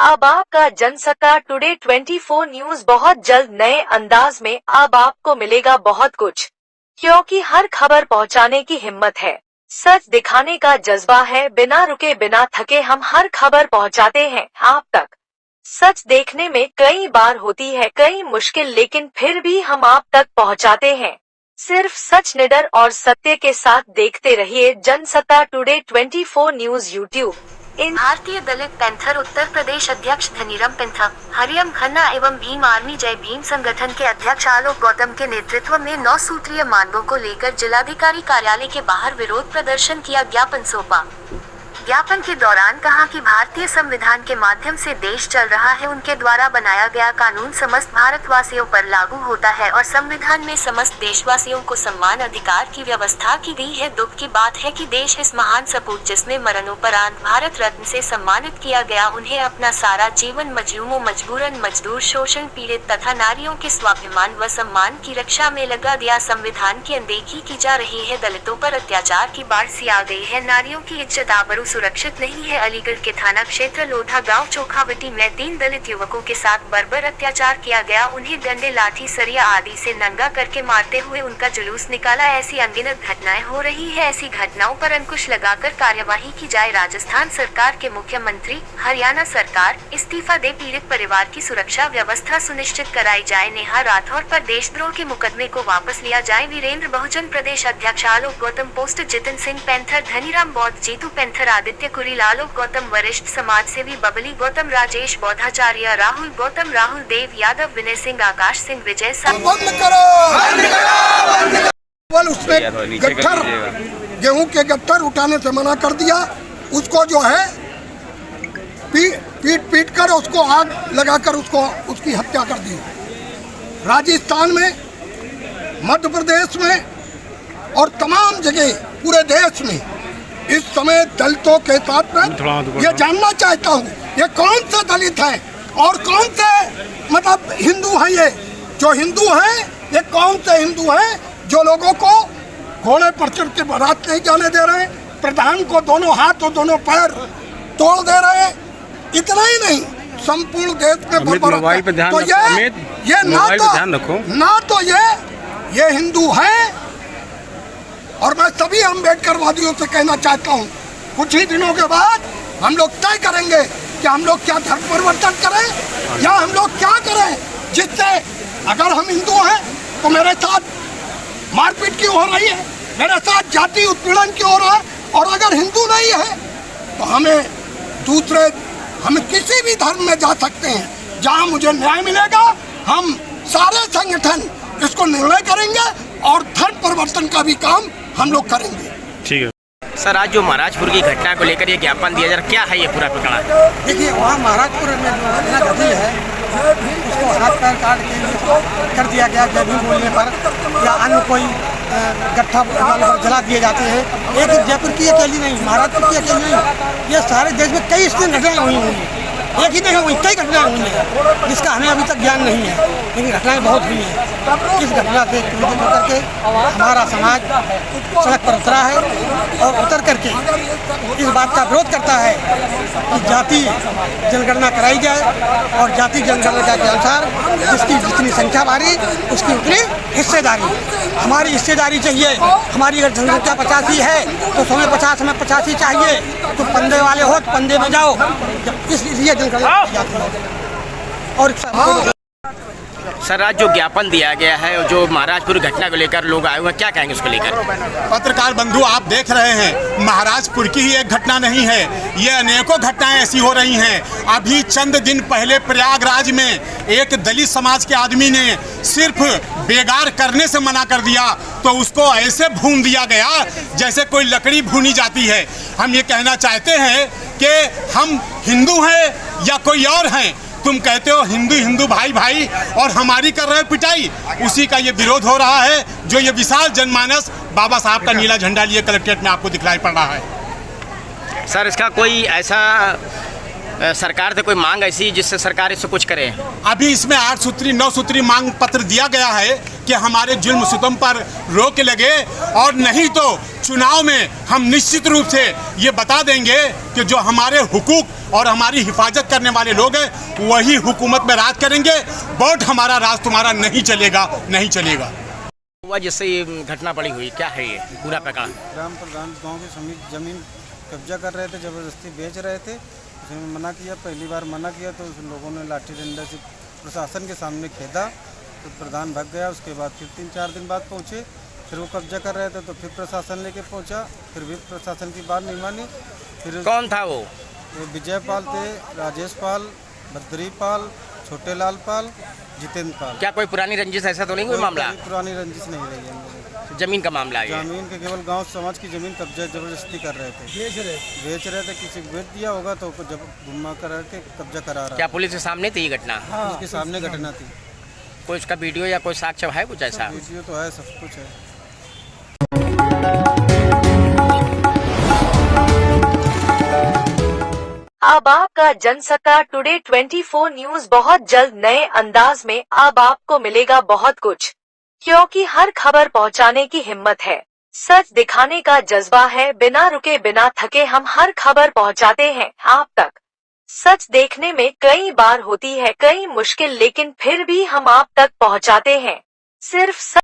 अब आपका Jansatta today 24 news बहुत जल्द नए अंदाज में अब आपको मिलेगा बहुत कुछ, क्योंकि हर खबर पहुंचाने की हिम्मत है, सच दिखाने का जज्बा है। बिना रुके बिना थके हम हर खबर पहुंचाते हैं आप तक। सच देखने में कई बार होती है कई मुश्किल, लेकिन फिर भी हम आप तक पहुंचाते हैं। सिर्फ सच, निडर और सत्य के साथ देखते रहिए जनसत्ता टुडे 24 न्यूज यूट्यूब। भारतीय दलित पैंथर उत्तर प्रदेश अध्यक्ष धनीराम पेंथा, हरियम खन्ना एवं भीम आर्मी जय भीम संगठन के अध्यक्ष आलोक गौतम के नेतृत्व में 9 सूत्रीय मांगों को लेकर जिलाधिकारी कार्यालय के बाहर विरोध प्रदर्शन किया, ज्ञापन सौंपा। ज्ञापन के दौरान कहा कि भारतीय संविधान के माध्यम से देश चल रहा है, उनके द्वारा बनाया गया कानून समस्त भारतवासियों पर लागू होता है और संविधान में समस्त देशवासियों को समान अधिकार की व्यवस्था की गई है। दुख की बात है कि देश इस महान सपूत जिसमें मरणोपरांत भारत रत्न से सम्मानित किया गया, उन्हें अपना सारा जीवन मजलूमों, मजबूरन, मजदूर, शोषण पीड़ित तथा नारियों के स्वाभिमान व सम्मान की रक्षा में लगा दिया। संविधान की अनदेखी की जा रही है, दलितों पर अत्याचार की बाढ़ सी आ गई है, नारियों की इज्जत आबरू सुरक्षित नहीं है। अलीगढ़ के थाना क्षेत्र लोधा गांव चोखावटी में 3 दलित युवकों के साथ बर्बर अत्याचार किया गया, उन्हें डंडे, लाठी, सरिया आदि से नंगा करके मारते हुए उनका जुलूस निकाला। ऐसी अनगिनत घटनाएं हो रही है, ऐसी घटनाओं पर अंकुश लगाकर कार्यवाही की जाए। राजस्थान सरकार के मुख्यमंत्री, हरियाणा सरकार इस्तीफा दे, पीड़ित परिवार की सुरक्षा व्यवस्था सुनिश्चित कराई जाए। नेहा राठौर पर देशद्रोह के मुकदमे को वापस लिया जाए। वीरेंद्र बहुजन प्रदेश अध्यक्ष आलोक गौतम, पोस्ट जितिन सिंह पैंथर, धनीराम बौद्ध, जीतू पैंथर, आदित्य कुरील, आलोक गौतम, वरिष्ठ समाज सेवी बबली गौतम, राजेश बौद्धाचार्य, राहुल गौतम, राहुल देव यादव, विनय सिंह, आकाश सिंह, विजय उसने गट्ठर गेहूं के गट्ठर उठाने से मना कर दिया, उसको जो है पीट कर उसको आग लगाकर उसकी हत्या कर दी। राजस्थान में, मध्य प्रदेश में और तमाम जगह पूरे देश में इस समय दलितों के साथ में ये जानना चाहता हूँ, ये कौन से दलित हैं और कौन से मतलब हिंदू हैं। ये जो हिंदू हैं, ये कौन से हिंदू हैं जो लोगों को घोड़े पर चढ़ के बारात नहीं जाने दे रहे हैं, प्रधान को दोनों हाथ और दोनों पैर तोड़ दे रहे हैं। इतना ही नहीं, संपूर्ण देश में तो ये ना तो ये हिंदू हैं। और मैं सभी अम्बेडकरवादियों से कहना चाहता हूँ, कुछ ही दिनों के बाद हम लोग तय करेंगे कि हम लोग क्या धर्म परिवर्तन करें या हम लोग क्या करें, जिससे अगर हम हिंदू हैं तो मेरे साथ मारपीट क्यों हो रही है, मेरे साथ जाति उत्पीड़न क्यों हो रहा है, और अगर हिंदू नहीं है तो हम किसी भी धर्म में जा सकते हैं, जहाँ मुझे न्याय मिलेगा। हम सारे संगठन इसको निर्णय करेंगे और धर्म परिवर्तन का भी काम हम लोग करेंगे। ठीक है सर, आज जो महाराजपुर की घटना को लेकर ये ज्ञापन दिया जा रहा, क्या है ये पूरा प्रकरण? देखिए, वहाँ महाराजपुर में जो घटना घटी है उसको हाथ पैर काट के कर दिया गया, जय भीम बोलने पर या अन्य कोई गट्ठा जला दिए जाते हैं। एक जयपुर की अकेली नहीं, महाराजपुर की अकेली नहीं, ये सारे देश में कई इसमें घटनाएं हुई हैं। एक ही नहीं हुई, कई घटनाएं हुई हैं जिसका हमें अभी तक ज्ञान नहीं है, लेकिन घटनाएं बहुत हुई हैं। इस घटना से क्रोधित होकर के हमारा समाज सड़क पर उतरा है और उतर करके इस बात का विरोध करता है कि जाति जनगणना कराई जाए और जाति जनगणना के अनुसार जिसकी जितनी संख्या बारी उसकी उतनी हिस्सेदारी, हमारी हिस्सेदारी चाहिए। हमारी अगर जनसंख्या 85 है तो 100 में 50 हमें 85 चाहिए, तो पंदे वाले हो तो पंदे में जाओ, इसलिए जनगणना की जाती है। और सर, आज जो ज्ञापन दिया गया है और जो महाराजपुर घटना को लेकर लोग आए हुए हैं, क्या कहेंगे उसको लेकर? पत्रकार बंधु, आप देख रहे हैं, महाराजपुर की ही एक घटना नहीं है, ये अनेकों घटनाएं ऐसी हो रही हैं। अभी चंद दिन पहले प्रयागराज में एक दलित समाज के आदमी ने सिर्फ बेगार करने से मना कर दिया तो उसको ऐसे भून दिया गया जैसे कोई लकड़ी भूनी जाती है। हम ये कहना चाहते हैं कि हम हिंदू हैं या कोई और हैं, तुम कहते हो हिंदू भाई भाई और हमारी कर रहे हो पिटाई, उसी का ये विरोध हो रहा है। जो ये विशाल जनमानस बाबा साहब का नीला झंडा लिए कलेक्ट्रेट में आपको दिखलाई पड़ रहा है। सर, इसका कोई ऐसा सरकार से कोई मांग ऐसी जिससे सरकार इससे कुछ करे? अभी इसमें 8 सूत्री 9 सूत्री मांग पत्र दिया गया है कि हमारे जुल्म सितम पर रोक लगे, और नहीं तो चुनाव में हम निश्चित रूप से ये बता देंगे कि जो हमारे हुकूक और हमारी हिफाजत करने वाले लोग हैं वही हुकूमत में राज करेंगे। वोट हमारा, राज तुम्हारा नहीं चलेगा, नहीं चलेगा। हुआ जिससे ये घटना बड़ी हुई, क्या है ये पूरा प्रकार? ग्राम प्रधान गांव के समीप जमीन कब्जा कर रहे थे, ज़बरदस्ती बेच रहे थे। उसने मना किया, पहली बार मना किया तो उस लोगों ने लाठी डंडा से प्रशासन के सामने खेदा, तो प्रधान भाग गया। उसके बाद फिर 3-4 दिन बाद पहुँचे, फिर वो कब्जा कर रहे थे तो फिर प्रशासन लेके पहुँचा, फिर भी प्रशासन की बात नहीं मानी। फिर कौन था वो? विजय पाल थे, राजेश पाल, बद्री पाल, छोटे लाल पाल, जितेंद्र पाल। क्या कोई पुरानी रंजिश ऐसा तो नहीं कोई मामला? पुरानी रंजिश नहीं रही है। जमीन का मामला है? जमीन के केवल गांव समाज की जमीन कब्जा जबरदस्ती कर रहे थे, बेच रहे थे। किसी को बेच दिया होगा तो जब घुमा कर के कब्जा करा रहा। क्या पुलिस के सामने थी ये घटना? हाँ, उसके सामने घटना थी। कोई उसका वीडियो या कोई साक्ष्य है कुछ ऐसा? वीडियो तो है, सब कुछ है। अब आपका जनसत्ता टुडे 24 न्यूज बहुत जल्द नए अंदाज में अब आपको मिलेगा बहुत कुछ, क्योंकि हर खबर पहुंचाने की हिम्मत है, सच दिखाने का जज्बा है। बिना रुके बिना थके हम हर खबर पहुंचाते हैं आप तक। सच देखने में कई बार होती है कई मुश्किल, लेकिन फिर भी हम आप तक पहुंचाते हैं। सिर्फ